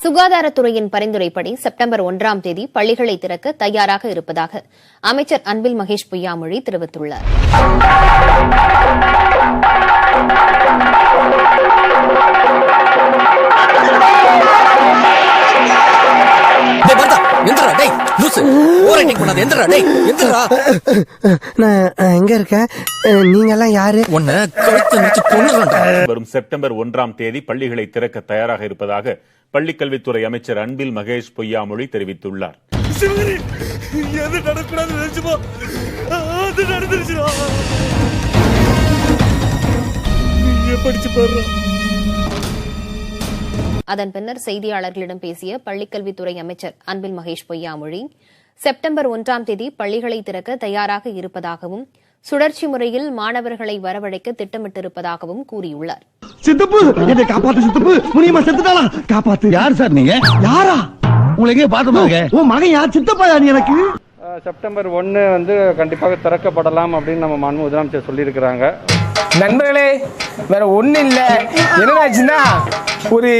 சுகாதாரத்துறையின் பரிந்துரைப்படி செப்டம்பர் 1ஆம் தேதி பள்ளிகளை திறக்க தயாராக இருப்பதாக அமைச்சர் அன்பில் மகேஷ் பொய்யாமொழி தெரிவித்துள்ளார். வரும் செப்டம்பர் 1ஆம் தேதி பள்ளிகளை திறக்க தயாராக இருப்பதாக பள்ளிக்கல்வித்துறை அமைச்சர் அன்பில் மகேஷ் பொய்யாமொழி தெரிவித்துள்ளார். அதன் பின்னர் செய்தியாளர்களிடம் பேசிய பள்ளிக்கல்வித்துறை அமைச்சர் அன்பில் மகேஷ் பொய்யாமொழி, செப்டம்பர் 1ஆம் தேதி பள்ளிகளை திறக்க தயாராக இருப்பதாகவும் சுழற்சி முறையில் மாணவர்களை வரவழைக்க திட்டமிட்டிருப்பதாகவும் கூறியுள்ளார். சித்தப்பு என்னை காப்பாத்து, சித்தப்பு முனியம்மா செத்துட்டாளா, காப்பாத்து. யார் சார் நீங்க? யாரா உங்களுக்கு பாத்துமாங்க? உன் மகன் யார்? சித்தப்பா யார் எனக்கு? செப்டம்பர் 1 வந்து கண்டிப்பாக திறக்கப்படலாம் அப்படின்னு நம்ம மாண்பு முதலமைச்சர் சொல்லியிருக்கிறாங்க. நண்பர்களே, வேற ஒண்ணு இல்ல, என்னடாச்சுன்னா ஒரு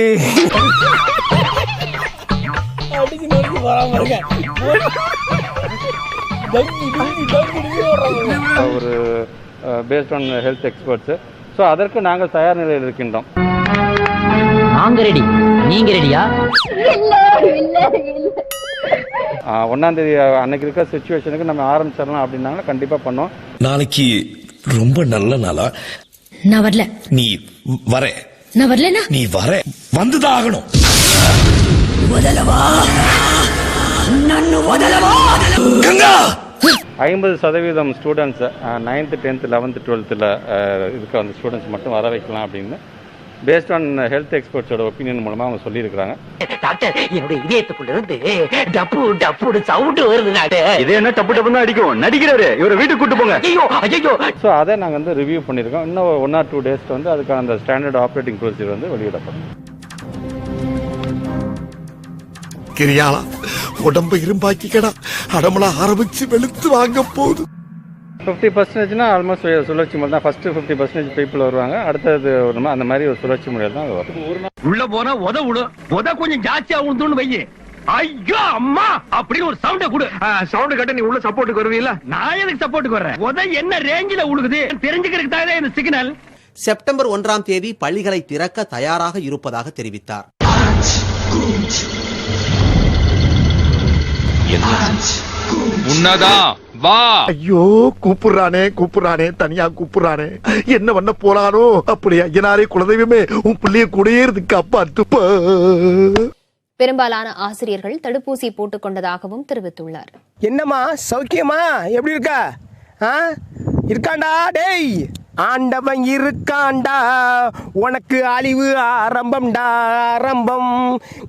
ஒரு based on health experts. So அதற்கு நாங்கள் தயார் நிலையில் இருக்கின்றோம். நாங்க ரெடி, நீங்க ரெடியா? 1ஆம் தேதி அன்னைக்கு இருக்க சிச்சுவேஷனுக்கு நம்ம ஆரம்பிச்சிடலாம் அப்படின்னாங்கன்னா கண்டிப்பா பண்ணோம். நாளைக்கு ரொம்ப நல்ல நாளா? நான் வரல. நீ வர. நான் வரலனா? நீ வர, வந்துதான் ஆகணும். 50% students 9th 10th 11th 12th இருக்க அந்த ஸ்டூடெண்ட்ஸ் மட்டும் வர வைக்கலாம் அப்படின்னு பேஸ்ட் ஆன் ஹெல்த் எக்ஸ்பர்ட்ஸோட ஒப்பீனியன் மூலமா அவங்க சொல்லியிருக்கிறாங்க. டாக்டர், என்னுடைய இதயத்துக்குள்ள இருந்து டப்பு டப்பு சவுண்ட் வருது. இது என்ன டப்பு டப்புன்னு அடிக்கும்? நடிக்கிறவரு இவரை வீட்டுக்கு கூட்டு போங்க. ஐயோ ஐயோ. ஸோ அதை நாங்கள் வந்து ரிவ்யூ பண்ணியிருக்கோம். இன்னும் 1 or 2 days வந்து அதுக்கான அந்த ஸ்டாண்டர்ட் ஆப்ரேட்டிங் ப்ரொசீஜர் வந்து வெளியிடப்படும். கிரியாளா உடம்பு இரும்பாக்கிக்கடா, அடமலா ஆரம்பிச்சு வெளுத்து வாங்க போகுது. 50% ஆல்மோஸ்ட் சுழற்சி முறை தான். ஃபர்ஸ்ட் 50% பீப்புள் வருவாங்க, அடுத்தது அந்த மாதிரி ஒரு சுழற்சி முறையில் தான் வரும். உள்ள போனா உத கொஞ்சம் ஜாஸ்தியா உழுந்துன்னு வையே. ஐயோ அம்மா அப்படின்னு ஒரு சவுண்ட கொடு. சவுண்ட் கட்ட நீ உள்ள சப்போர்ட்டுக்கு வருவீல்ல? நான் எதுக்கு சப்போர்ட்டுக்கு வர்றேன்? உத என்ன ரேஞ்சில உழுகுது தெரிஞ்சுக்கிறதுக்கு தான் இந்த சிக்னல். செப்டம்பர் 1ஆம் தேதி பள்ளிகளை திறக்க தயாராக இருப்பதாக தெரிவித்தார். ஐயோ கூப்பிடுறானே தனியா கூப்பிடுறானே, என்ன பண்ண போறானோ? அப்படி ஐயனாரே குலதெய்வமே, உன் பிள்ளைய கூடயே இருக்கு காப்பாத்துப்பா. பெரும்பாலான ஆசிரியர்கள் தடுப்பூசி போட்டுக் கொண்டதாகவும் தெரிவித்துள்ளார். என்னம்மா சௌக்கியமா? எப்படி இருக்கா? இருக்காண்டா டேய், ஆண்டவன் இருக்காண்டா, உனக்கு அழிவு ஆரம்பம்டா ஆரம்பம்.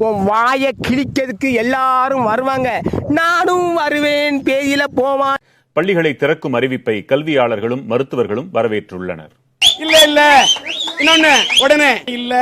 உன் வாயை கிழிக்கிறதுக்கு எல்லாரும் வருவாங்க, நானும் வருவேன், பேயில போவான். பள்ளிகளை திறக்கும் அறிவிப்பை கல்வியாளர்களும் மருத்துவர்களும் வரவேற்றுள்ளனர். இல்ல இன்னொன்னு உடனே இல்ல,